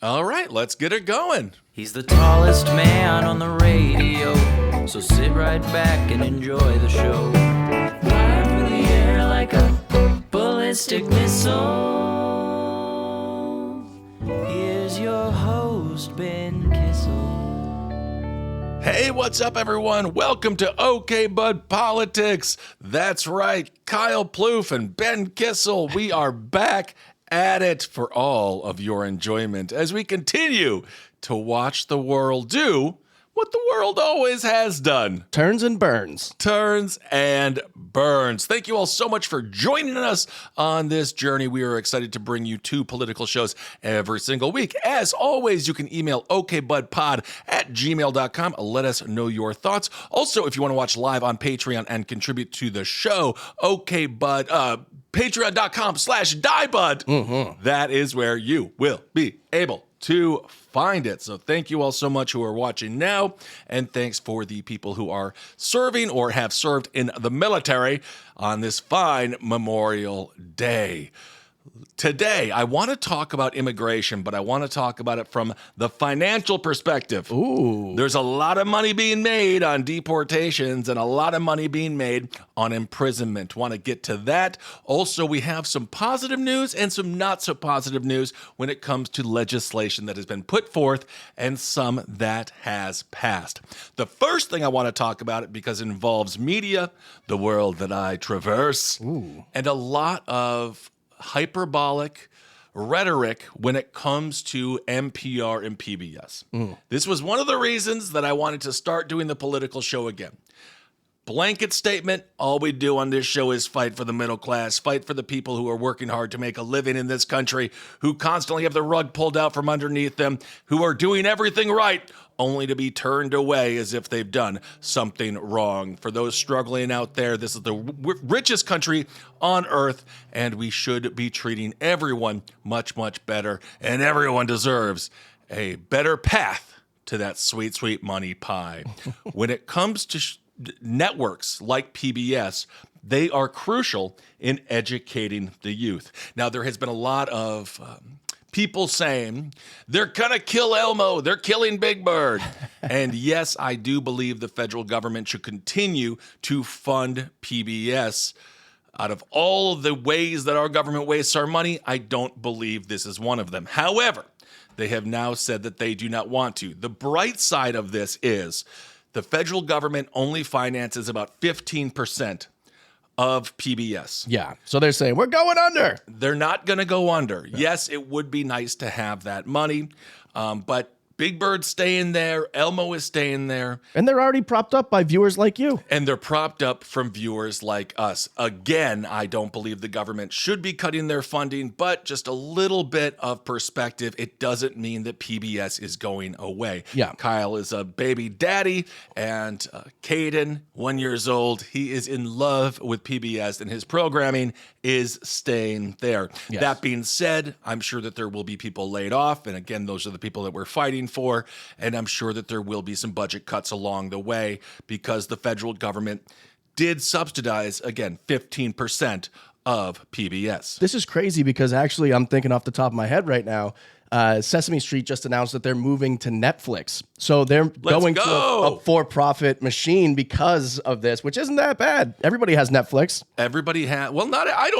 All right, let's get it going. He's the tallest man on the radio, so sit right back and enjoy the show. Flying through the air like a ballistic missile. Here's your host, Ben Kissel. Hey, what's up, everyone? Welcome to OK Bud Politics. That's right, Kyle Ploof and Ben Kissel. We are back at it for all of your enjoyment as we continue to watch the world do what the world always has done. Turns and burns. Turns and burns. Thank you all so much for joining us on this journey. We are excited to bring you 2 political shows every single week. As always, you can email okbudpod@gmail.com. Let us know your thoughts. Also, if you want to watch live on Patreon and contribute to the show, patreon.com/diebud. That is where you will be able to find it. So thank you all so much who are watching now, and thanks for the people who are serving or have served in the military on this fine Memorial Day. Today, I want to talk about immigration, but I want to talk about it from the financial perspective. Ooh. There's a lot of money being made on deportations and a lot of money being made on imprisonment. Want to get to that. Also, we have some positive news and some not so positive news when it comes to legislation that has been put forth and some that has passed. The first thing I want to talk about it because it involves media, the world that I traverse, and a lot of hyperbolic rhetoric when it comes to NPR and PBS. This was one of the reasons that I wanted to start doing the political show again. Blanket statement, all we do on this show is fight for the middle class, fight for the people who are working hard to make a living in this country, who constantly have the rug pulled out from underneath them, who are doing everything right, only to be turned away as if they've done something wrong. For those struggling out there, this is the richest country on earth, and we should be treating everyone much, much better, and everyone deserves a better path to that sweet, sweet money pie. When it comes to networks like PBS, they are crucial in educating the youth. Now, there has been a lot of people saying, they're going to kill Elmo, they're killing Big Bird. And yes, I do believe the federal government should continue to fund PBS. Out of all the ways that our government wastes our money, I don't believe this is one of them. However, they have now said that they do not want to. The bright side of this is the federal government only finances about 15% of PBS. Yeah. So they're saying, we're going under. They're not going to go under. Yeah. Yes, it would be nice to have that money, but Big Bird's staying there. Elmo is staying there. And they're already propped up by viewers like you. And they're propped up from viewers like us. Again, I don't believe the government should be cutting their funding, but just a little bit of perspective. It doesn't mean that PBS is going away. Yeah. Kyle is a baby daddy, and Caden, 1 year old, he is in love with PBS, and his programming is staying there. Yes. That being said, I'm sure that there will be people laid off. And again, those are the people that we're fighting for. And I'm sure that there will be some budget cuts along the way because the federal government did subsidize, again, 15% of PBS. This is crazy because actually I'm thinking off the top of my head right now, Sesame Street just announced that they're moving to Netflix. So they're going to a for-profit machine because of this, which isn't that bad. Everybody has Netflix. Everybody has. Well, I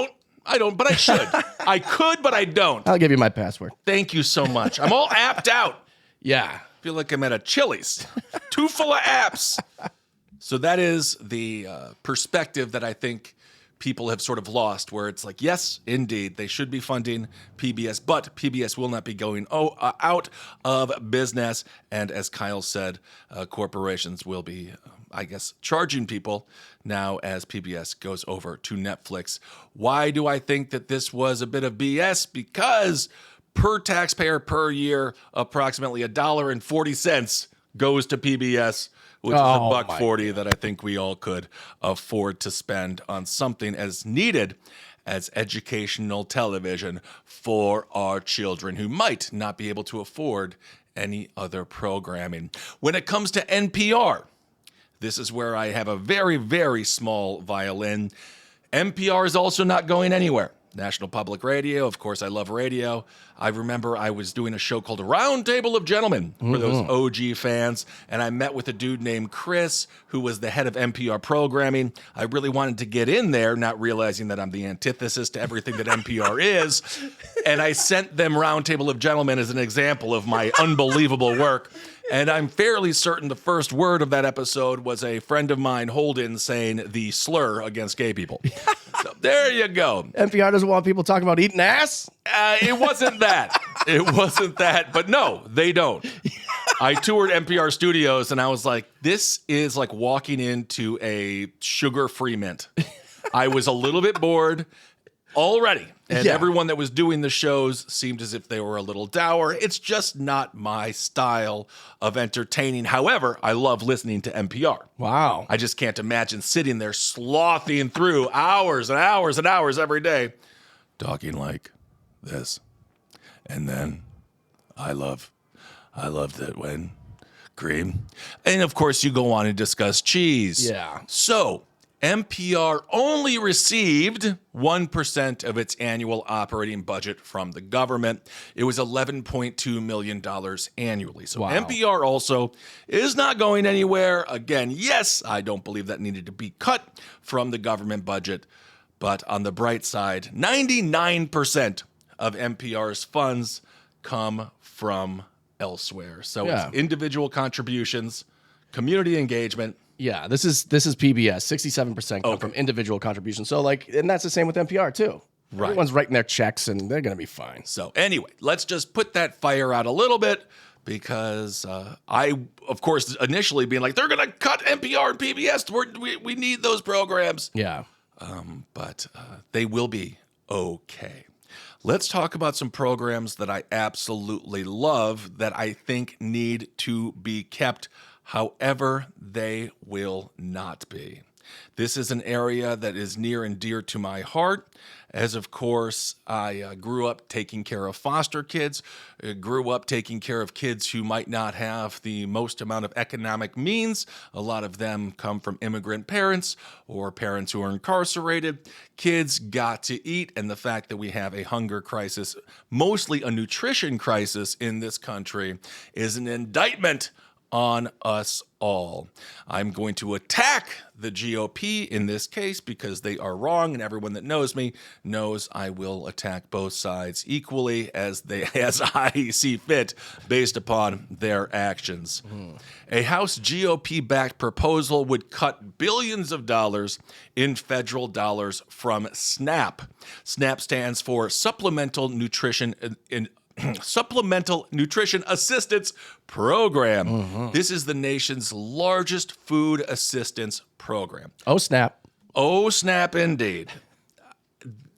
don't, but I should. I could, but I don't. I'll give you my password. Thank you so much. I'm all apped out. Yeah. Feel like I'm at a Chili's. Too full of apps. So that is the perspective that I think people have sort of lost, where it's like, yes, indeed, they should be funding PBS, but PBS will not be going out of business. And as Kyle said, corporations will be, I guess, charging people now as PBS goes over to Netflix. Why do I think that this was a bit of BS? Because per taxpayer per year, approximately $1.40 goes to PBS, which is $1.40 that I think we all could afford to spend on something as needed as educational television for our children who might not be able to afford any other programming. When it comes to NPR, this is where I have a very, very small violin. NPR is also not going anywhere. National Public Radio. Of course, I love radio. I remember I was doing a show called Round Table of Gentlemen for those OG fans, and I met with a dude named Chris, who was the head of NPR programming. I really wanted to get in there, not realizing that I'm the antithesis to everything that NPR is, and I sent them Round Table of Gentlemen as an example of my unbelievable work. And I'm fairly certain the first word of that episode was a friend of mine, Holden, saying the slur against gay people. So there you go. NPR doesn't want people talking about eating ass? It wasn't that. It wasn't that. But no, they don't. I toured NPR studios, and I was like, this is like walking into a sugar-free mint. I was a little bit bored already. And everyone that was doing the shows seemed as if they were a little dour. It's just not my style of entertaining. However, I love listening to NPR. Wow. I just can't imagine sitting there slothing through hours and hours and hours every day, talking like this. And then I love that when cream. And of course, you go on and discuss cheese. Yeah. So NPR only received 1% of its annual operating budget from the government. It was $11.2 million annually. So wow. NPR also is not going anywhere. Again, yes, I don't believe that needed to be cut from the government budget. But on the bright side, 99% of NPR's funds come from elsewhere. So it's individual contributions, community engagement. Yeah, this is PBS. 67% come from individual contributions. So and that's the same with NPR too. Right. Everyone's writing their checks and they're going to be fine. So anyway, let's just put that fire out a little bit because I, of course, initially being like, they're going to cut NPR and PBS. We need those programs. Yeah. But they will be okay. Let's talk about some programs that I absolutely love that I think need to be kept. However, they will not be. This is an area that is near and dear to my heart, as of course I grew up taking care of foster kids, grew up taking care of kids who might not have the most amount of economic means. A lot of them come from immigrant parents or parents who are incarcerated. Kids got to eat, and the fact that we have a hunger crisis, mostly a nutrition crisis in this country, is an indictment on us all. I'm going to attack the GOP in this case because they are wrong, and everyone that knows me knows I will attack both sides equally as I see fit based upon their actions. A House GOP-backed proposal would cut billions of dollars in federal dollars from SNAP. SNAP stands for Supplemental Nutrition Assistance Program. This is the nation's largest food assistance program. Oh, snap. Oh, snap indeed.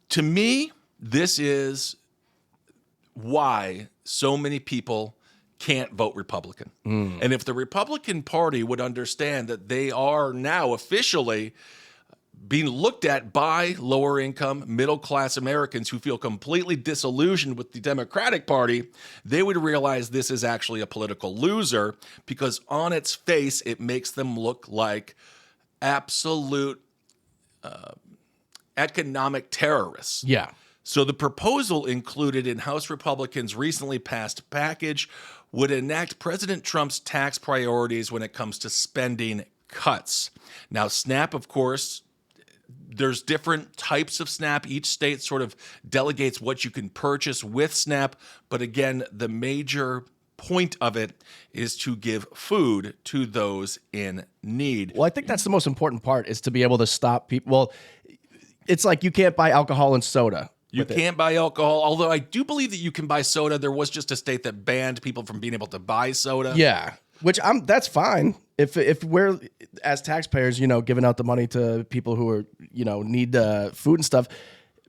To me, this is why so many people can't vote Republican. And if the Republican Party would understand that they are now officially being looked at by lower income, middle class Americans who feel completely disillusioned with the Democratic Party, they would realize this is actually a political loser because on its face, it makes them look like absolute economic terrorists. Yeah. So the proposal included in House Republicans' recently passed package would enact President Trump's tax priorities when it comes to spending cuts. Now, SNAP, of course, there's different types of SNAP. Each state sort of delegates what you can purchase with SNAP. But again, the major point of it is to give food to those in need. Well, I think that's the most important part is to be able to stop people. Well, it's like you can't buy alcohol and soda. You can't buy alcohol, although I do believe that you can buy soda. There was just a state that banned people from being able to buy soda. Yeah, which that's fine. If we're, as taxpayers, giving out the money to people who are, need food and stuff,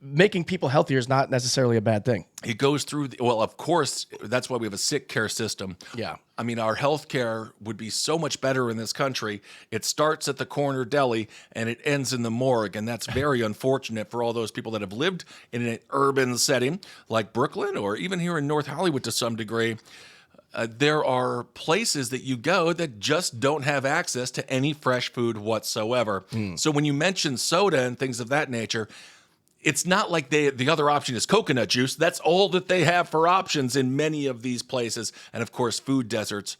making people healthier is not necessarily a bad thing. It goes through, well, of course, that's why we have a sick care system. Yeah. I mean, our health care would be so much better in this country. It starts at the corner deli and it ends in the morgue. And that's very unfortunate for all those people that have lived in an urban setting like Brooklyn or even here in North Hollywood to some degree. There are places that you go that just don't have access to any fresh food whatsoever. So when you mention soda and things of that nature, it's not like the other option is coconut juice. That's all that they have for options in many of these places. And of course, food deserts,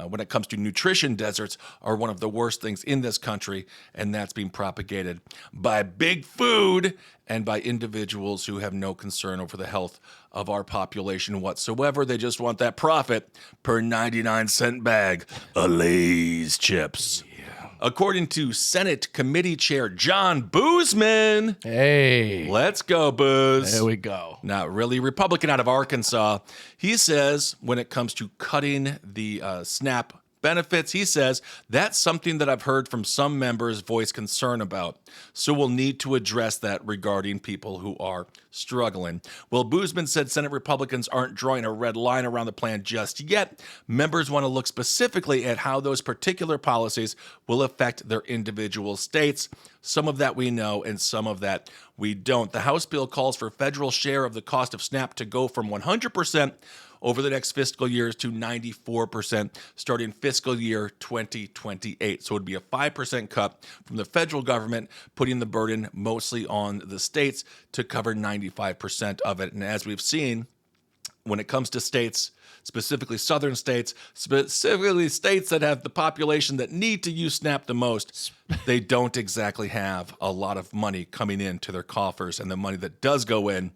when it comes to nutrition deserts, are one of the worst things in this country. And that's being propagated by big food and by individuals who have no concern over the health of our population whatsoever. They just want that profit per 99-cent bag of Lay's chips. According to Senate Committee Chair John Boozman. Hey. Let's go, Booz. There we go. Not really. Republican out of Arkansas. He says when it comes to cutting the SNAP benefits, he says that's something that I've heard from some members voice concern about. So we'll need to address that regarding people who are struggling. Well, Boozman said Senate Republicans aren't drawing a red line around the plan just yet. Members want to look specifically at how those particular policies will affect their individual states. Some of that we know and some of that we don't. The House bill calls for federal share of the cost of SNAP to go from 100% over the next fiscal years to 94% starting fiscal year 2028. So it would be a 5% cut from the federal government, putting the burden mostly on the states to cover 95% of it. And as we've seen, when it comes to states, specifically southern states, specifically states that have the population that need to use SNAP the most, they don't exactly have a lot of money coming into their coffers. And the money that does go in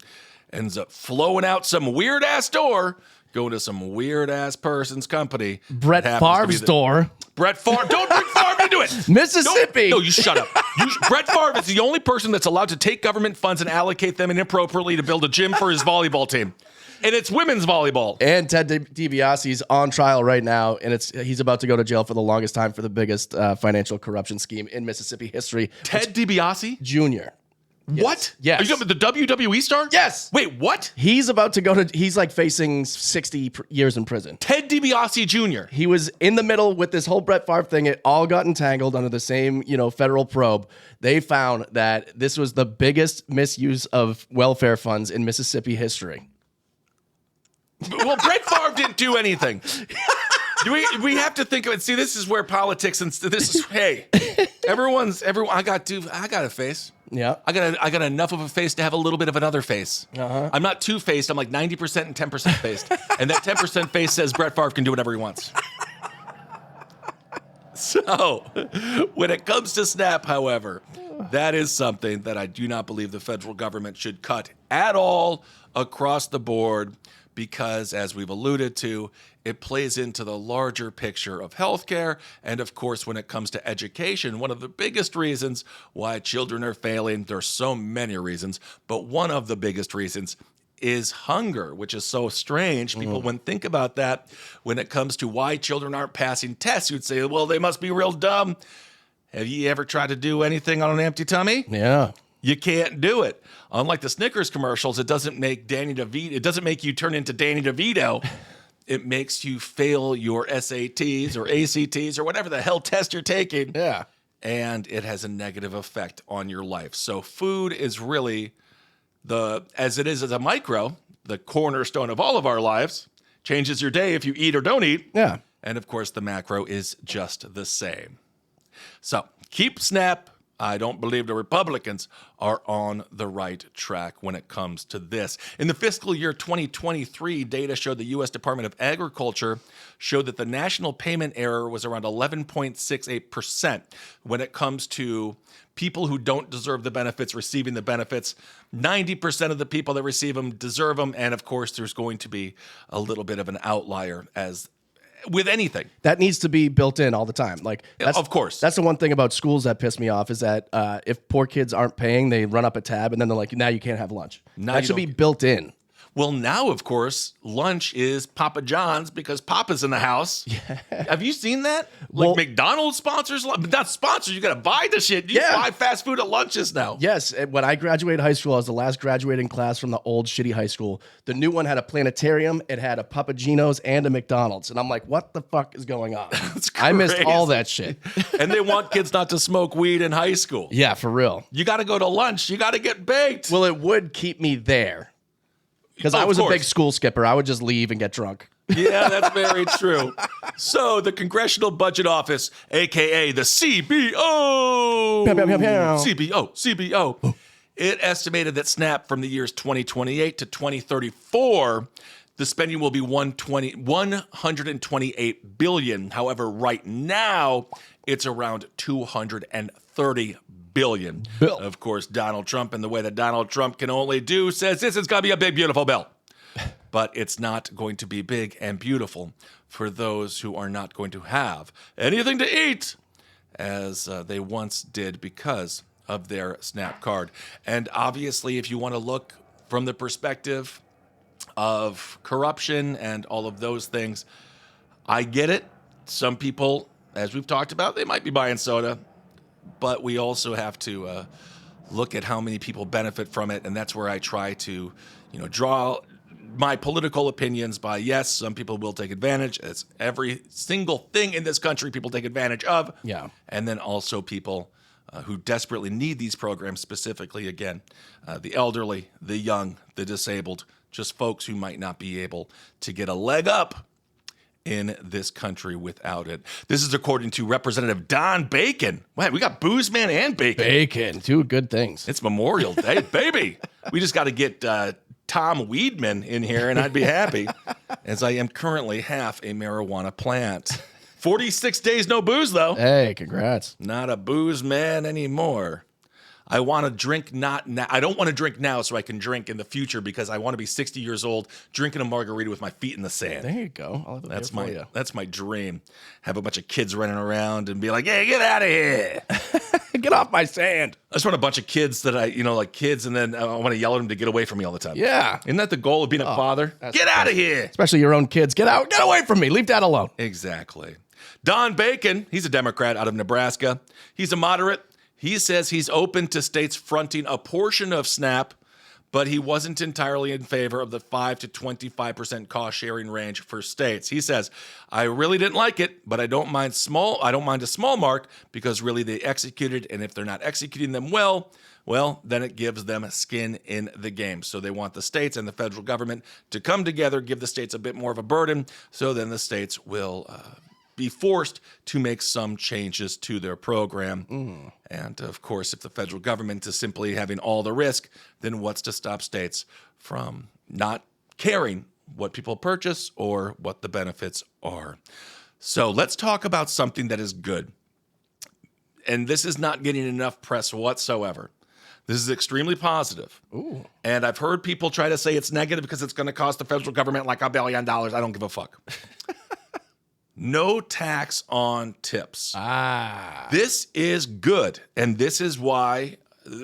ends up flowing out some weird-ass door, going to some weird-ass person's company. Brett Favre's door. Brett Favre. Don't bring Favre into it. Mississippi. No, you shut up. Brett Favre is the only person that's allowed to take government funds and allocate them inappropriately to build a gym for his volleyball team. And it's women's volleyball. And Ted DiBiase's on trial right now, and he's about to go to jail for the longest time for the biggest financial corruption scheme in Mississippi history. Ted DiBiase? Jr. What? Yes. Are you talking about the WWE star? Yes. Wait, what? He's about to he's like facing 60 years in prison. Ted DiBiase Jr. He was in the middle with this whole Brett Favre thing. It all got entangled under the same, federal probe. They found that this was the biggest misuse of welfare funds in Mississippi history. Well, Brett Favre didn't do anything. We have to think of it. See, this is where politics and this is. Hey, everyone. I got a face. Yeah, I got enough of a face to have a little bit of another face. I'm not two-faced. I'm like 90% and 10% faced, and that 10% face says Brett Favre can do whatever he wants. So, when it comes to SNAP, however, that is something that I do not believe the federal government should cut at all across the board, because, as we've alluded to, it plays into the larger picture of healthcare. And of course, when it comes to education, one of the biggest reasons why children are failing, there's so many reasons, but one of the biggest reasons is hunger, which is so strange. People wouldn't think about that when it comes to why children aren't passing tests. You'd say, well, they must be real dumb. Have you ever tried to do anything on an empty tummy? Yeah. You can't do it. Unlike the Snickers commercials, it doesn't make it doesn't make you turn into Danny DeVito. It makes you fail your SATs or ACTs or whatever the hell test you're taking. Yeah. And it has a negative effect on your life. So food is really as it is as a micro, the cornerstone of all of our lives. Changes your day if you eat or don't eat. Yeah. And of course, the macro is just the same. So keep SNAP. I don't believe the Republicans are on the right track when it comes to this. In the fiscal year 2023, data showed the U.S. Department of Agriculture showed that the national payment error was around 11.68% when it comes to people who don't deserve the benefits receiving the benefits. 90% of the people that receive them deserve them. And of course, there's going to be a little bit of an outlier as with anything. That needs to be built in all the time. Of course. That's the one thing about schools that piss me off is that if poor kids aren't paying, they run up a tab and then they're like, now you can't have lunch. That should be built in. Well, now, of course, lunch is Papa John's because Papa's in the house. Yeah. Have you seen that? McDonald's sponsors, not sponsors, you got to buy the shit. You buy fast food at lunches now. Yes. When I graduated high school, I was the last graduating class from the old shitty high school. The new one had a planetarium. It had a Papa Gino's and a McDonald's. And I'm like, what the fuck is going on? I missed all that shit. And they want kids not to smoke weed in high school. Yeah, for real. You got to go to lunch. You got to get baked. Well, it would keep me there. Because I was a big school skipper. I would just leave and get drunk. Yeah, that's very true. So the Congressional Budget Office, a.k.a. the CBO, CBO, It estimated that SNAP from the years 2028 to 2034, the spending will be 128 billion. However, right now, it's around 230 billion. Bill. Of course, Donald Trump, and the way that Donald Trump can only do, says this is going to be a big, beautiful bill. But it's not going to be big and beautiful for those who are not going to have anything to eat as they once did because of their SNAP card. And obviously, if you want to look from the perspective of corruption and all of those things, I get it. Some people, as we've talked about, they might be buying soda, but we also have to look at how many people benefit from it, and that's where I try to, draw my political opinions by, yes, some people will take advantage. It's every single thing in this country people take advantage of. Yeah. And then also people who desperately need these programs, specifically, again, the elderly, the young, the disabled, just folks who might not be able to get a leg up in this country without it. This is according to Representative Don Bacon. Wow, we got Booze Man and Bacon. Bacon, two good things. It's Memorial Day, baby. We just got to get Tom Weedman in here, and I'd be happy, as I am currently half a marijuana plant. 46 days no booze, though. Hey, congrats. Not a booze man anymore. I want to drink not now. I don't want to drink now so I can drink in the future because I want to be 60 years old drinking a margarita with my feet in the sand. There you go. I'll have a beer for you. That's my dream. Have a bunch of kids running around and be like, "Hey, get out of here. Get off my sand." I just want a bunch of kids that like kids, and then I want to yell at them to get away from me all the time. Yeah. Isn't that the goal of being a father? Get out of here. Especially your own kids. Get out. Get away from me. Leave Dad alone. Exactly. Don Bacon, he's a Democrat out of Nebraska. He's a moderate. He says he's open to states fronting a portion of SNAP, but he wasn't entirely in favor of the 5 to 25% cost sharing range for states. He says, "I really didn't like it, but I don't mind a small mark because really they executed, and if they're not executing them well, then it gives them skin in the game." So they want the states and the federal government to come together, give the states a bit more of a burden, so then the states will be forced to make some changes to their program. And of course, if the federal government is simply having all the risk, then what's to stop states from not caring what people purchase or what the benefits are? So let's talk about something that is good. And this is not getting enough press whatsoever. This is extremely positive. Ooh. And I've heard people try to say it's negative because it's going to cost the federal government like $1 billion. I don't give a fuck. No tax on tips. This is good. And this is why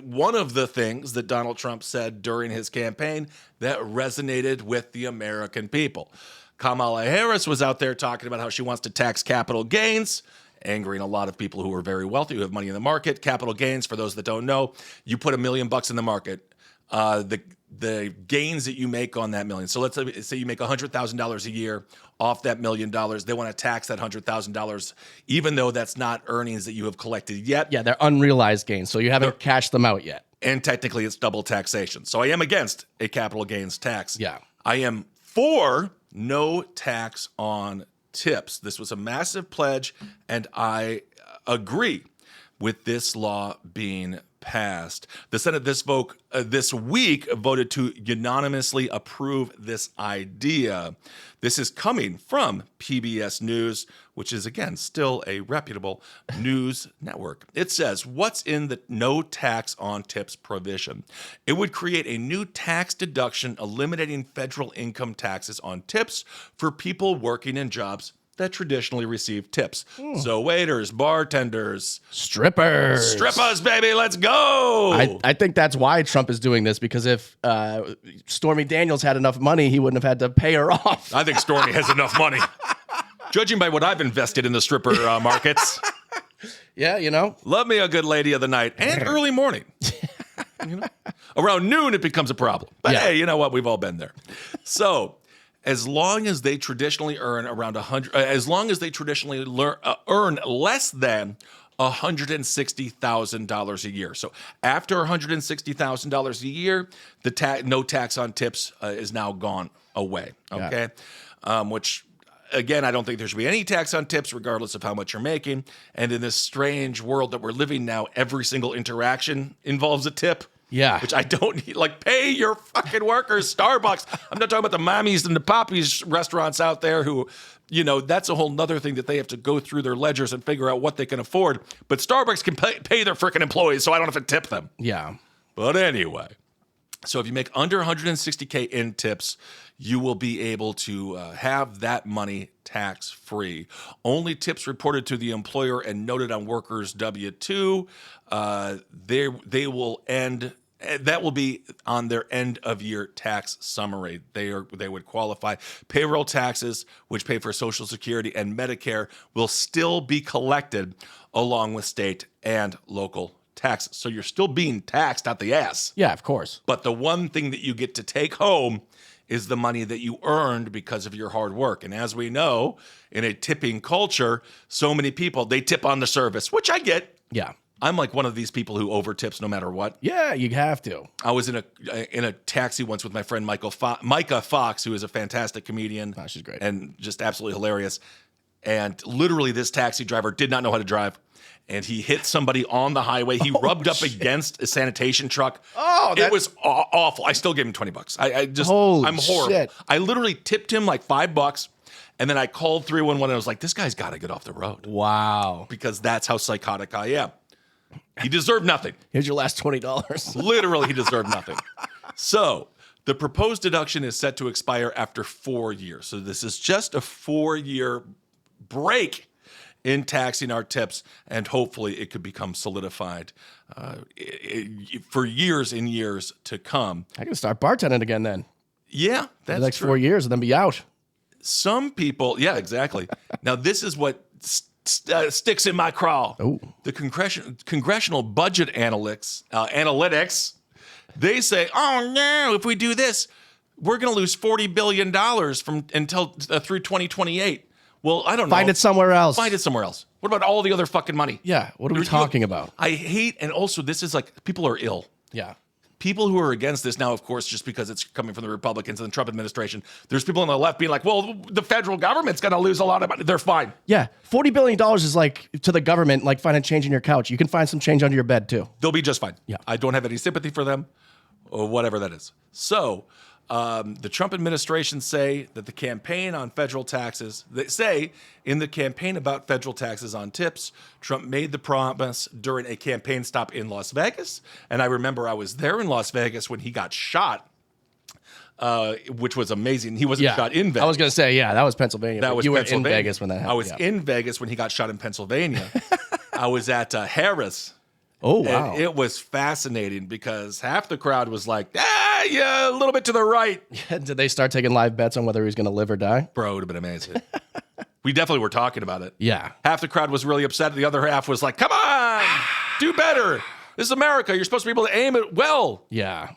one of the things that Donald Trump said during his campaign that resonated with the American people. Kamala Harris was out there talking about how she wants to tax capital gains, angering a lot of people who are very wealthy, who have money in the market. Capital gains, for those that don't know, you put $1 million in the market. The gains that you make on that million. So let's say you make $100,000 a year off that $1 million. They want to tax that $100,000, even though that's not earnings that you have collected yet. Yeah, they're unrealized gains, so you haven't cashed them out yet. And technically, it's double taxation. So I am against a capital gains tax. Yeah. I am for no tax on tips. This was a massive pledge, and I agree with this law being passed. The Senate this week voted to unanimously approve this idea. This is coming from PBS News, which is, again, still a reputable news network. It says, what's in the no tax on tips provision? It would create a new tax deduction eliminating federal income taxes on tips for people working in jobs that traditionally receive tips. So waiters, bartenders, strippers, baby, let's go. I think that's why Trump is doing this, because if Stormy Daniels had enough money, he wouldn't have had to pay her off. I think Stormy has enough money. Judging by what I've invested in the stripper markets. Yeah, Love me a good lady of the night and early morning. Around noon, it becomes a problem. But hey, you know what? We've all been there. So as long as they traditionally earn around earn less than $160,000 a year. So after $160,000 a year, the no tax on tips is now gone away. Okay, which again, I don't think there should be any tax on tips, regardless of how much you're making. And in this strange world that we're living now, every single interaction involves a tip. Yeah. Which I don't need. Like, pay your fucking workers. Starbucks. I'm not talking about the mommies and the poppies restaurants out there who, that's a whole nother thing that they have to go through their ledgers and figure out what they can afford. But Starbucks can pay their freaking employees, so I don't have to tip them. Yeah. But anyway, so if you make under $160K in tips, you will be able to have that money tax-free. Only tips reported to the employer and noted on workers' W-2, they will end. That will be on their end-of-year tax summary. They would qualify. Payroll taxes, which pay for Social Security and Medicare, will still be collected along with state and local taxes. So you're still being taxed out the ass. Yeah, of course. But the one thing that you get to take home is the money that you earned because of your hard work. And as we know, in a tipping culture, so many people, they tip on the service, which I get. Yeah. I'm like one of these people who over tips no matter what. Yeah, you have to. I was in a taxi once with my friend Micah Fox, who is a fantastic comedian. Oh, she's great. And just absolutely hilarious. And literally this taxi driver did not know how to drive. And he hit somebody on the highway. He rubbed up against a sanitation truck. Oh, it was awful. I still gave him $20. Holy I'm horrible. shit. I literally tipped him like $5. And then I called 311 and I was like, this guy's got to get off the road. Wow. Because that's how psychotic I am. He deserved nothing. Here's your last $20. Literally, he deserved nothing. So the proposed deduction is set to expire after 4 years. So this is just a 4-year break in taxing our tips, and hopefully it could become solidified for years and years to come. I can start bartending again then. Yeah, that's The next true. 4 years and then be out. Some people, yeah, exactly. Now, this is what sticks in my craw. Oh. The Congressional Budget Analytics, they say, oh, no, if we do this, we're going to lose $40 billion through 2028. Well, I don't know. Find it somewhere else. Find it somewhere else. What about all the other fucking money? Yeah, what are we talking about? I hate, and also this is like, people are ill. Yeah. People who are against this now, of course, just because it's coming from the Republicans and the Trump administration, there's people on the left being like, well, the federal government's going to lose a lot of money. They're fine. Yeah, $40 billion is like to the government, like finding change in your couch. You can find some change under your bed too. They'll be just fine. Yeah. I don't have any sympathy for them or whatever that is. So the Trump administration say that the campaign on federal taxes, they say in the campaign about federal taxes on tips, Trump made the promise during a campaign stop in Las Vegas. And I remember I was there in Las Vegas when he got shot, which was amazing. He wasn't shot in Vegas. I was going to say, yeah, that was Pennsylvania. That was you Pennsylvania. were in Vegas when that happened. I was in Vegas when he got shot in Pennsylvania. I was at Harris. Oh, wow. And it was fascinating because half the crowd was like, yeah, a little bit to the right. Did they start taking live bets on whether he was going to live or die? Bro, it would have been amazing. We definitely were talking about it. Yeah. Half the crowd was really upset. The other half was like, come on, do better. This is America. You're supposed to be able to aim it well. Yeah.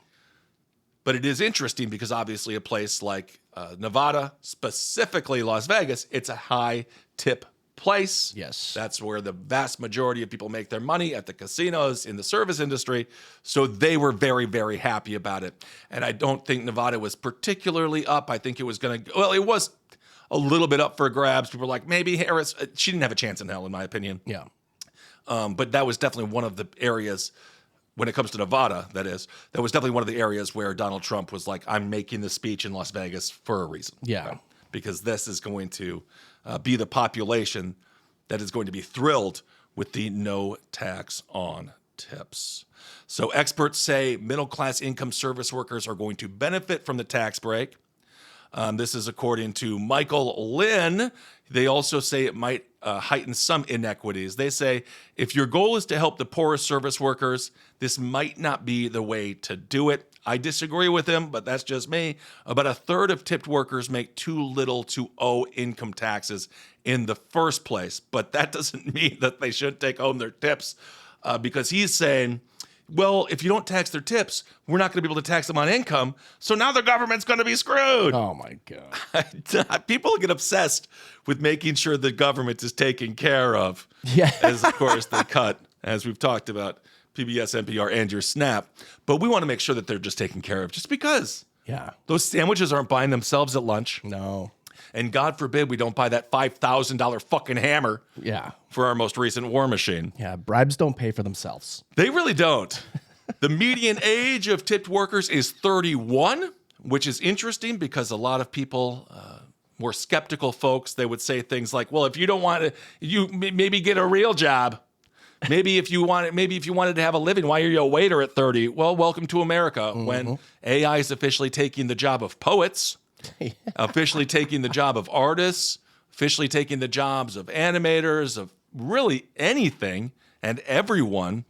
But it is interesting because obviously a place like Nevada, specifically Las Vegas, it's a high tip place. Yes. That's where the vast majority of people make their money, at the casinos, in the service industry. So they were very, very happy about it. And I don't think Nevada was particularly up. I think it was going to, well, it was a little bit up for grabs. People were like, maybe Harris, she didn't have a chance in hell, in my opinion. Yeah. But that was definitely one of the areas, when it comes to Nevada, that was definitely one of the areas where Donald Trump was like, I'm making this speech in Las Vegas for a reason. Yeah. Because this is going to be the population that is going to be thrilled with the no tax on tips. So experts say middle-class income service workers are going to benefit from the tax break. This is according to Michael Lynn. They also say it might heighten some inequities. They say if your goal is to help the poorest service workers, this might not be the way to do it. I disagree with him, but that's just me. About a third of tipped workers make too little to owe income taxes in the first place. But that doesn't mean that they should take home their tips because he's saying, well, if you don't tax their tips, we're not going to be able to tax them on income. So now the government's going to be screwed. Oh, my God. People get obsessed with making sure the government is taken care of. Yeah. As, of course, they cut, as we've talked about, PBS, NPR, and your Snap. But we want to make sure that they're just taken care of just because. Yeah. Those sandwiches aren't buying themselves at lunch. No. And God forbid we don't buy that $5,000 fucking hammer Yeah. for our most recent war machine. Yeah. Bribes don't pay for themselves. They really don't. The median age of tipped workers is 31, which is interesting because a lot of people, more skeptical folks, they would say things like, well, if you don't want to, you maybe get a real job. Maybe if you wanted to have a living, why are you a waiter at 30? Well, welcome to America when AI is officially taking the job of poets, officially taking the job of artists, officially taking the jobs of animators, of really anything and everyone.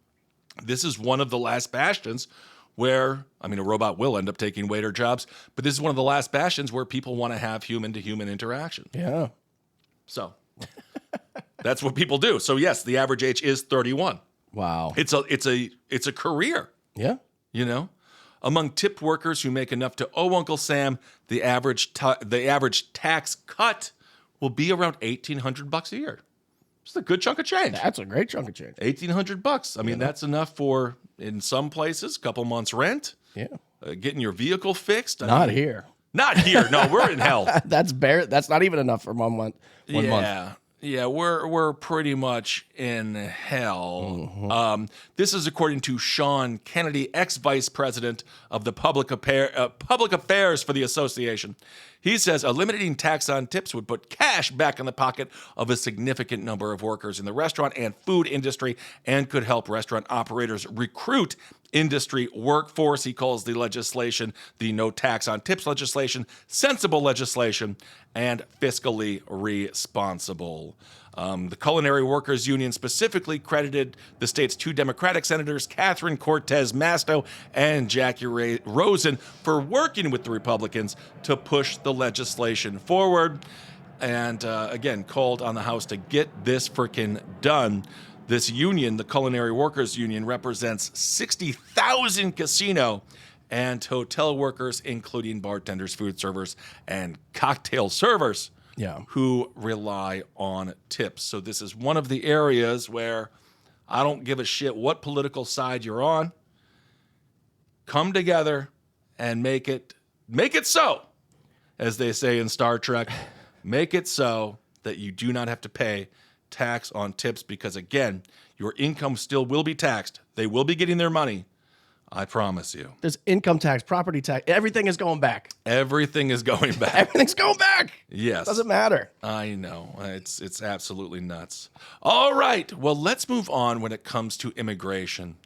This is one of the last bastions where, I mean, a robot will end up taking waiter jobs, but this is one of the last bastions where people want to have human-to-human interaction. Yeah. So that's what people do. So yes, the average age is 31. Wow. It's a career. Yeah. You know, among tipped workers who make enough to owe Uncle Sam, the average tax cut will be around $1,800 a year. It's a good chunk of change. That's a great chunk of change. $1,800. I mean, that's enough for, in some places, a couple months rent. Yeah. Getting your vehicle fixed. Not here. Not here. No, we're in hell. That's not even enough for 1 month. One month. Yeah, we're pretty much in hell. This is according to Sean Kennedy, ex-vice president of the Public Affairs for the association. He says eliminating tax on tips would put cash back in the pocket of a significant number of workers in the restaurant and food industry and could help restaurant operators recruit industry workforce. He calls the legislation the no tax on tips legislation, sensible legislation, and fiscally responsible. The Culinary Workers Union specifically credited the state's 2 Democratic senators, Catherine Cortez Masto and Jackie Rosen, for working with the Republicans to push the legislation forward. And again, called on the House to get this frickin' done. This union, the Culinary Workers Union, represents 60,000 casino and hotel workers, including bartenders, food servers, and cocktail servers, who rely on tips. So this is one of the areas where I don't give a shit what political side you're on. Come together and make it so, as they say in Star Trek, make it so that you do not have to pay tax on tips because, again, your income still will be taxed. They will be getting their money. I promise you. There's income tax, property tax. Everything is going back. Everything is going back. Everything's going back. Yes. Doesn't matter. I know. It's absolutely nuts. All right. Well, let's move on when it comes to immigration.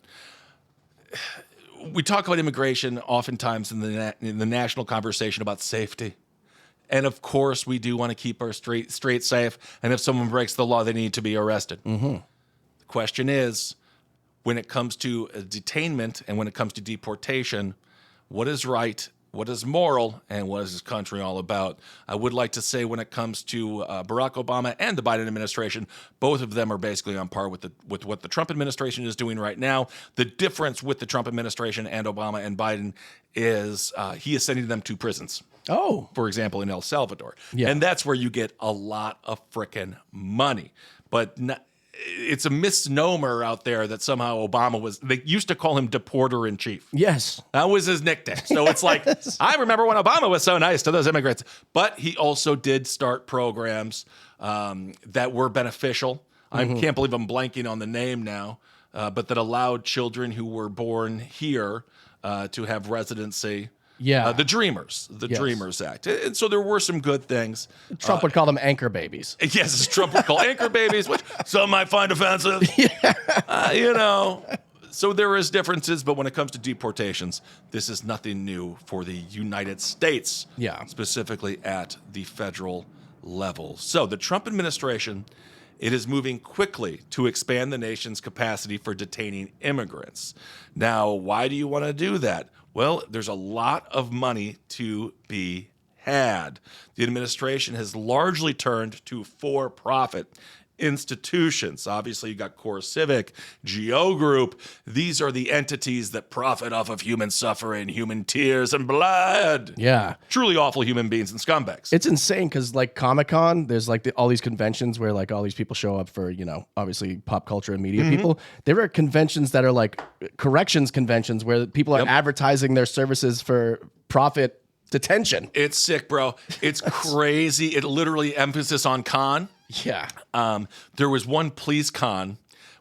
We talk about immigration oftentimes in the national conversation about safety. And of course, we do want to keep our streets safe. And if someone breaks the law, they need to be arrested. The question is, when it comes to detainment and when it comes to deportation, what is right, what is moral, and what is this country all about? I would like to say when it comes to Barack Obama and the Biden administration, both of them are basically on par with what the Trump administration is doing right now. The difference with the Trump administration and Obama and Biden is he is sending them to prisons. Oh. For example, in El Salvador. Yeah. And that's where you get a lot of frickin' money. But it's a misnomer out there that somehow Obama they used to call him deporter in chief. Yes. That was his nickname. So it's like, I remember when Obama was so nice to those immigrants. But he also did start programs that were beneficial. I can't believe I'm blanking on the name now, but that allowed children who were born here to have residency. Yeah. The Dreamers Act. And so there were some good things. Trump would call them anchor babies. Yes, Trump would call anchor babies, which some might find offensive. So there is differences, but when it comes to deportations, this is nothing new for the United States, specifically at the federal level. So the Trump administration, it is moving quickly to expand the nation's capacity for detaining immigrants. Now, why do you want to do that? Well, there's a lot of money to be had. The administration has largely turned to for-profit institutions. Obviously, you got Core Civic, Geo Group. These are the entities that profit off of human suffering, human tears and blood. Yeah. Truly awful human beings and scumbags. It's insane because, like, Comic-Con, there's, like, all these conventions where, like, all these people show up for, obviously pop culture and media people. There are conventions that are, like, corrections conventions where people are advertising their services for profit detention. It's sick, bro. It's crazy. It literally emphasis on con. Yeah. There was one police con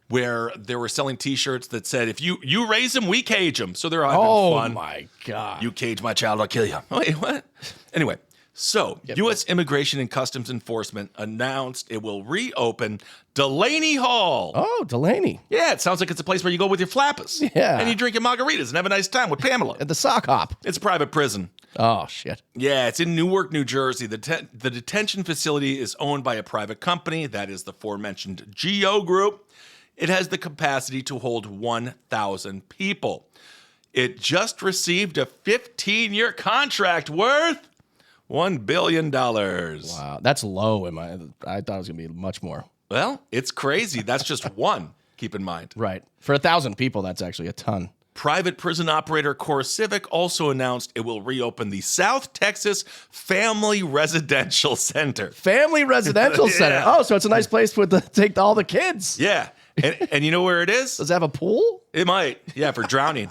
where they were selling T-shirts that said, "If you raise him, we cage him." So they're having fun. Oh my God! You cage my child, I'll kill you. Wait, what? Anyway, so U.S. Immigration and Customs Enforcement announced it will reopen Delaney Hall. Oh, Delaney. Yeah, it sounds like it's a place where you go with your flappers. Yeah. And you drink your margaritas and have a nice time with Pamela. At the sock hop. It's a private prison. Oh, shit. Yeah, it's in Newark, New Jersey. The detention facility is owned by a private company. That is the aforementioned GO Group. It has the capacity to hold 1,000 people. It just received a 15-year contract worth $1 billion. Wow, that's low. I thought it was going to be much more. Well, it's crazy. That's just one, keep in mind. Right. For 1,000 people, that's actually a ton. Private prison operator CoreCivic also announced it will reopen the South Texas Family Residential Center. Family Residential Center. Oh, so it's a nice place to take all the kids. Yeah. And you know where it is? Does it have a pool? It might. Yeah, for drowning.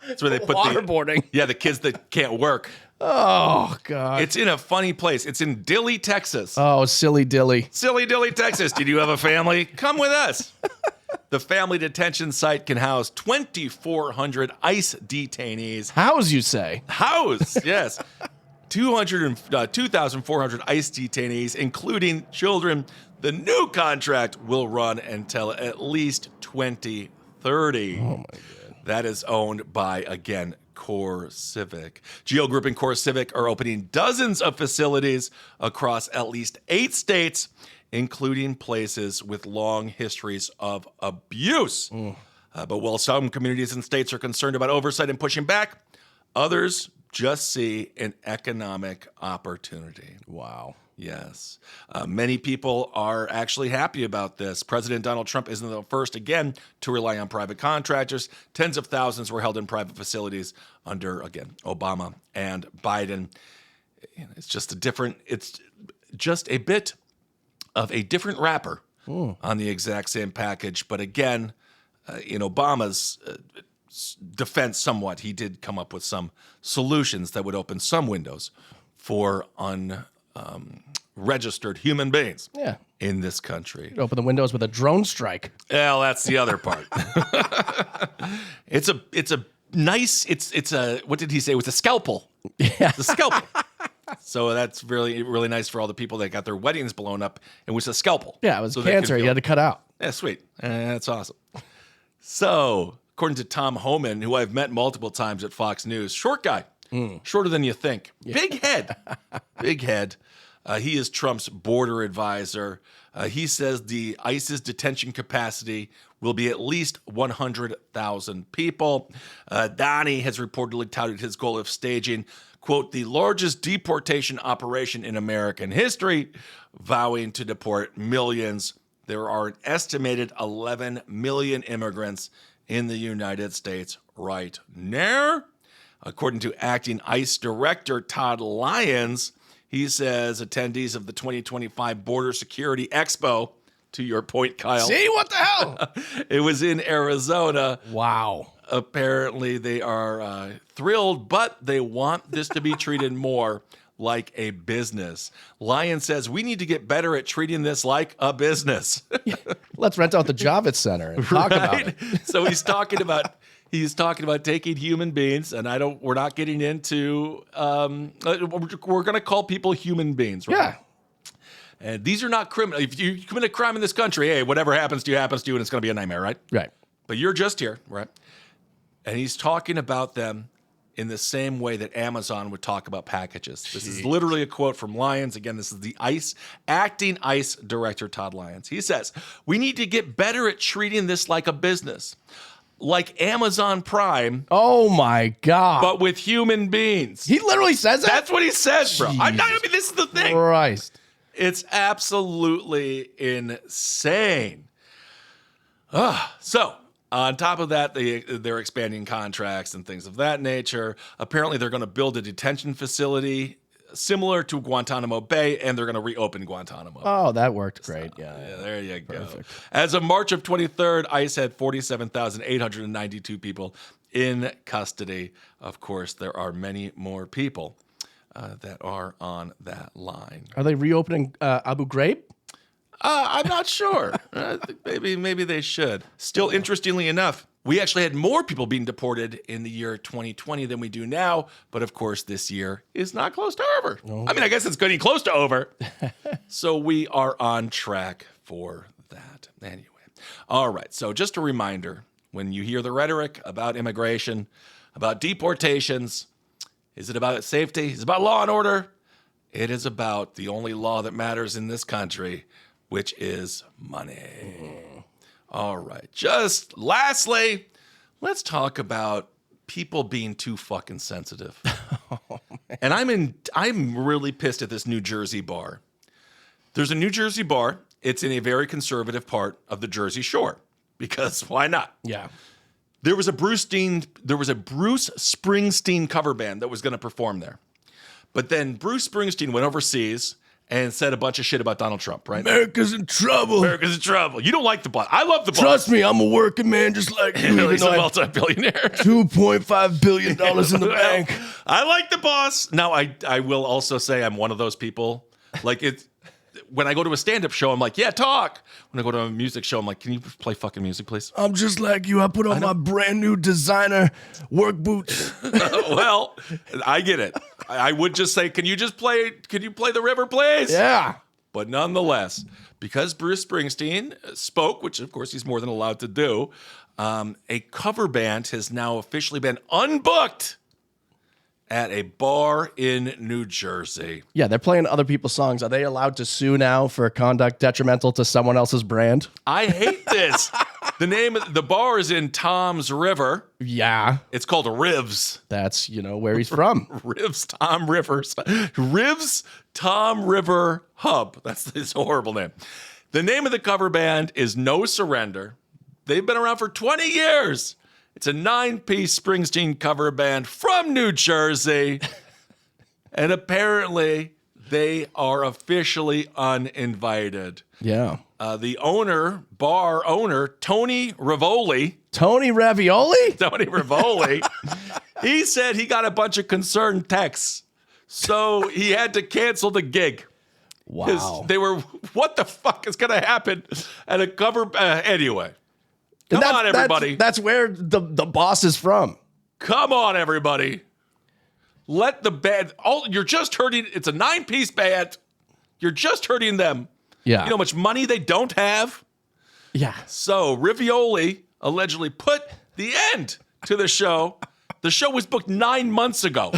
That's where they put waterboarding. Yeah, the kids that can't work. Oh, God. It's in a funny place. It's in Dilley, Texas. Oh, silly dilly. Silly Dilley, Texas. Did you have a family? Come with us. The family detention site can house 2,400 ICE detainees. House, you say? House, yes. 2,400 ICE detainees, including children. The new contract will run until at least 2030. Oh, my God. That is owned by, again, CoreCivic. GO Group and CoreCivic are opening dozens of facilities across at least 8 states, including places with long histories of abuse. But while some communities and states are concerned about oversight and pushing back, others just see an economic opportunity. Wow. Yes. Many people are actually happy about this. President Donald Trump isn't the first, again, to rely on private contractors. Tens of thousands were held in private facilities under, again, Obama and Biden. It's just a bit of a different wrapper on the exact same package. But again, in Obama's defense somewhat, he did come up with some solutions that would open some windows for registered human beings in this country. You open the windows with a drone strike. Well, that's the other part. It's a what did he say? It was a scalpel. Yeah. It's a scalpel. So that's really, really nice for all the people that got their weddings blown up. It was a scalpel. Yeah, it was cancer. You had to cut out. Yeah, sweet. That's awesome. So, according to Tom Homan, who I've met multiple times at Fox News, short guy, shorter than you think. Yeah. Big head. He is Trump's border advisor. He says the ICE's detention capacity will be at least 100,000 people. Donnie has reportedly touted his goal of staging, quote, the largest deportation operation in American history, vowing to deport millions. There are an estimated 11 million immigrants in the United States right now. According to acting ICE Director Todd Lyons, he says attendees of the 2025 Border Security Expo, to your point, Kyle. See, what the hell? It was in Arizona. Wow. Apparently they are thrilled, but they want this to be treated more like a business. Lyons says we need to get better at treating this like a business. Let's rent out the Javits Center and talk about it. So he's talking about taking human beings, and we're not getting into we're going to call people human beings, right? Yeah. And these are not criminal. If you commit a crime in this country, hey, whatever happens to you, and it's going to be a nightmare, right? Right. But you're just here, right? And he's talking about them in the same way that Amazon would talk about packages. This is literally a quote from Lyons. Again, this is the acting ICE Director, Todd Lyons. He says, we need to get better at treating this like a business, like Amazon Prime. Oh, my God. But with human beings. He literally says that? That's what he says, bro. This is the thing. Christ. It's absolutely insane. So, on top of that, they're expanding contracts and things of that nature. Apparently, they're going to build a detention facility similar to Guantanamo Bay, and they're going to reopen Guantanamo. Oh, that worked great. Yeah, there you go. Perfect. As of March of 23rd, ICE had 47,892 people in custody. Of course, there are many more people that are on that line. Are they reopening Abu Ghraib? I'm not sure. I think maybe they should. Still, interestingly enough, we actually had more people being deported in the year 2020 than we do now. But of course, this year is not close to over. I mean, I guess it's getting close to over. So we are on track for that. Anyway. All right. So just a reminder, when you hear the rhetoric about immigration, about deportations, is it about safety? Is it about law and order? It is about the only law that matters in this country, which is money. All right. Just lastly, let's talk about people being too fucking sensitive. And I'm really pissed at this New Jersey bar. There's a New Jersey bar. It's in a very conservative part of the Jersey Shore, because why not? Yeah. There was a Bruce Springsteen cover band that was going to perform there. But then Bruce Springsteen went overseas and said a bunch of shit about Donald Trump, right? America's in trouble. America's in trouble. You don't like the boss. I love the boss. Trust me, I'm a working man just like you. He's a multi-billionaire. $2.5 billion in the bank. I like the boss. Now, I will also say I'm one of those people. Like, when I go to a stand-up show, I'm like, yeah, talk. When I go to a music show, I'm like, can you play fucking music, please? I'm just like you. I put on my brand new designer work boots. Well, I get it. I would just say, can you play The River, please? Yeah. But nonetheless, because Bruce Springsteen spoke, which of course he's more than allowed to do, a cover band has now officially been unbooked at a bar in New Jersey. Yeah, they're playing other people's songs. Are they allowed to sue now for conduct detrimental to someone else's brand? I hate this. The name of the bar is in Tom's River. Yeah. It's called Rivs. That's, where he's from. Rivs Tom River Hub. That's his horrible name. The name of the cover band is No Surrender. They've been around for 20 years. It's a 9-piece Springsteen cover band from New Jersey. And apparently they are officially uninvited. Yeah. The bar owner, Tony Rivoli. Tony Ravioli? Tony Rivoli. He said he got a bunch of concerned texts. So he had to cancel the gig. Wow. They were, what the fuck is going to happen at a cover? Anyway. Come on, everybody. That's where the boss is from. Come on, everybody. Let the band. You're just hurting. It's a 9-piece band. You're just hurting them. Yeah. You know how much money they don't have? Yeah. So Rivioli allegedly put the end to the show. The show was booked 9 months ago.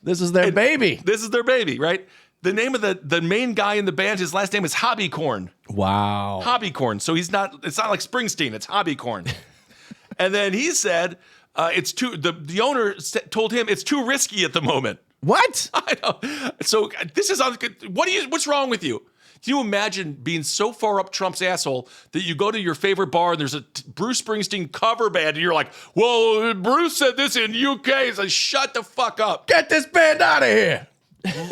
This is their baby. This is their baby, right? The name of the main guy in the band, his last name is Hobbycorn. Wow. Hobbycorn. So it's not like Springsteen, it's Hobbycorn. And then he said the owner told him it's too risky at the moment. What? I know. So this is what's wrong with you? Can you imagine being so far up Trump's asshole that you go to your favorite bar and there's a Bruce Springsteen cover band and you're like, well, Bruce said this in UK. It's like, shut the fuck up. Get this band out of here.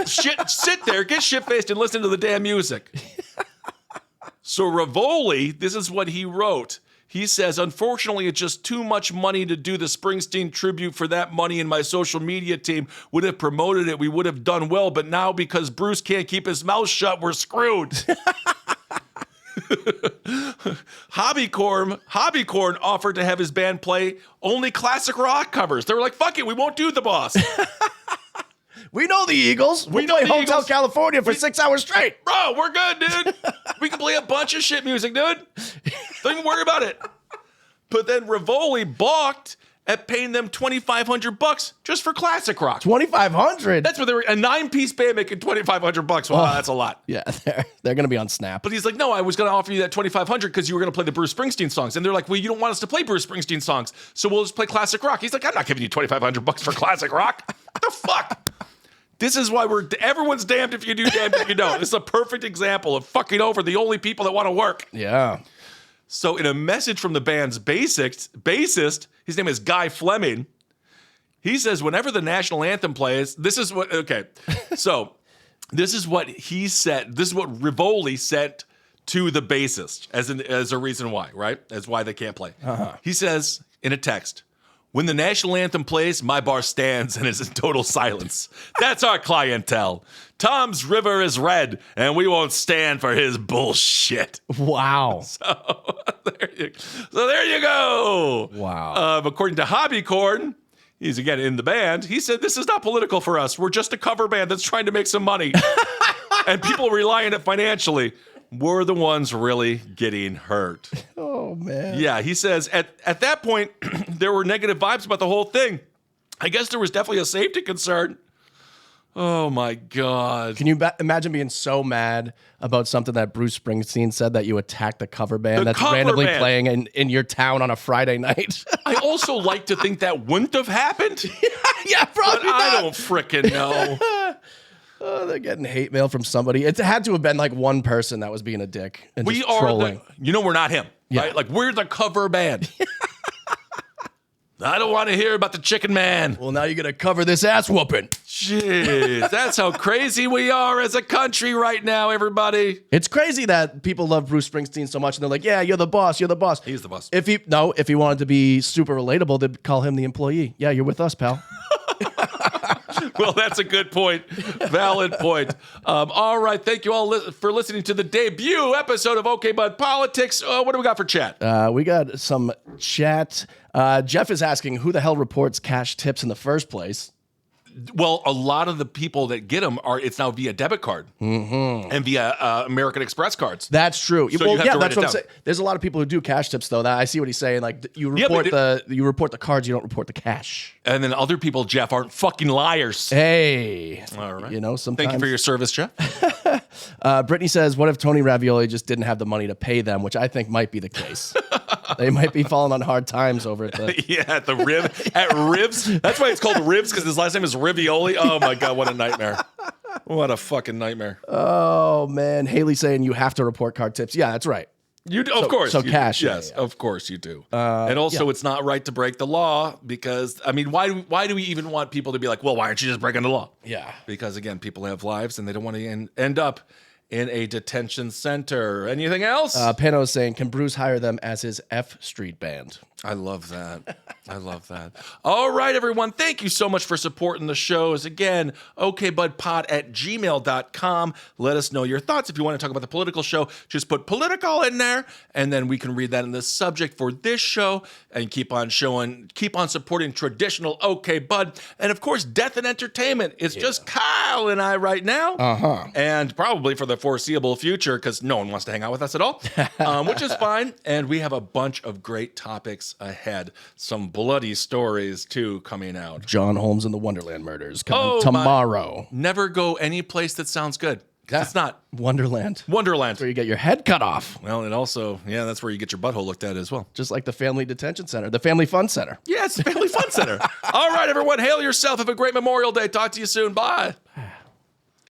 Sit there, get shit-faced, and listen to the damn music. So Rivoli, this is what he wrote. He says, unfortunately, it's just too much money to do the Springsteen tribute for that money, and my social media team would have promoted it. We would have done well, but now because Bruce can't keep his mouth shut, we're screwed. Hobbycorn offered to have his band play only classic rock covers. They were like, fuck it, we won't do the boss. We know the Eagles. We know the Hotel Eagles. California for 6 hours straight. Bro, we're good, dude. We can play a bunch of shit music, dude. Don't even worry about it. But then Rivoli balked at paying them $2,500 just for classic rock. $2,500. That's what they were. A 9-piece band making $2,500. Wow, that's a lot. Yeah, they're going to be on Snap. But he's like, no, I was going to offer you that $2,500 because you were going to play the Bruce Springsteen songs. And they're like, well, you don't want us to play Bruce Springsteen songs, so we'll just play classic rock. He's like, I'm not giving you $2,500 for classic rock. What the fuck? This is why everyone's damned if you do, damned if you don't. This is a perfect example of fucking over the only people that want to work. Yeah. So in a message from the band's bassist, his name is Guy Fleming, he says whenever the national anthem plays, this is what he said. This is what Rivoli sent to the bassist as a reason why, right? As why they can't play. Uh-huh. He says in a text, When the national anthem plays, my bar stands and is in total silence. That's our clientele. Tom's river is red, and we won't stand for his bullshit. Wow. So there you go. Wow. According to Hobbycorn, he's again in the band. He said, "This is not political for us. We're just a cover band that's trying to make some money. And people rely on it financially. We're the ones really getting hurt." Oh, man. Yeah, he says, at that point, there were negative vibes about the whole thing. I guess there was definitely a safety concern. Oh, my God. Can you imagine being so mad about something that Bruce Springsteen said that you attacked the cover band that's cover randomly band. playing in your town on a Friday night? I also like to think that wouldn't have happened. Yeah, But probably I not. don't frickin' know. Oh, they're getting hate mail from somebody. It had to have been like one person that was being a dick and We just are trolling. we're not him, Yeah. right? Like, we're the cover band. I don't want to hear about the Chicken Man. Well, now you're going to cover this ass whooping. Jeez, that's how crazy we are as a country right now, everybody. It's crazy that people love Bruce Springsteen so much and they're like, yeah, you're the boss. You're the boss. He's the boss. If he wanted to be super relatable, they'd call him the employee. Yeah, you're with us, pal. Well, that's a good point. Valid point. All right. Thank you all for listening to the debut episode of OK Bud Politics. What do we got for chat? We got some chat. Jeff is asking who the hell reports cash tips in the first place. Well, a lot of the people that get them it's now via debit card and via American Express cards. That's true. So you have to write that's it what I'm down. saying. There's a lot of people who do cash tips though. That I see what he's saying. Like you Yeah, report but you report the cards, you don't report the cash. And then other people, Jeff, aren't fucking liars. Hey, All right. You know, sometimes. Thank you for your service, Jeff. Brittany says, "What if Tony Ravioli just didn't have the money to pay them?" Which I think might be the case. They might be falling on hard times over at the. Yeah, at the rib, at Ribs. That's why it's called Ribs, because his last name is Rivioli. Oh my God, what a nightmare! What a fucking nightmare. Oh man, Haley saying you have to report card tips. Yeah, that's right. You do, of course. so you do. cash, yeah, Yes, yeah. of course you do. And also, it's not right to break the law because, I mean, why do we even want people to be like, well, why aren't you just breaking the law? Yeah. Because again, people have lives and they don't want to end up in a detention center. Anything else? Pano is saying, can Bruce hire them as his F Street band? I love that. I love that. All right, everyone. Thank you so much for supporting the shows. Again, okbudpod@gmail.com. Let us know your thoughts. If you want to talk about the political show, just put political in there, and then we can read that in the subject for this show and keep on supporting traditional OK Bud. And of course, Death and Entertainment. It's just Kyle and I right now. And probably for the foreseeable future, because no one wants to hang out with us at all, which is fine. And we have a bunch of great topics ahead. Some bloody stories, too, coming out. John Holmes and the Wonderland Murders coming Oh, tomorrow. Never go any place that sounds good. Yeah. It's not Wonderland. Wonderland. Where you get your head cut off. Well, and also, yeah, that's where you get your butthole looked at as well. Just like the Family Detention Center, the Family Fun Center. Yeah, it's the Family Fun Center. All right, everyone, hail yourself. Have a great Memorial Day. Talk to you soon. Bye.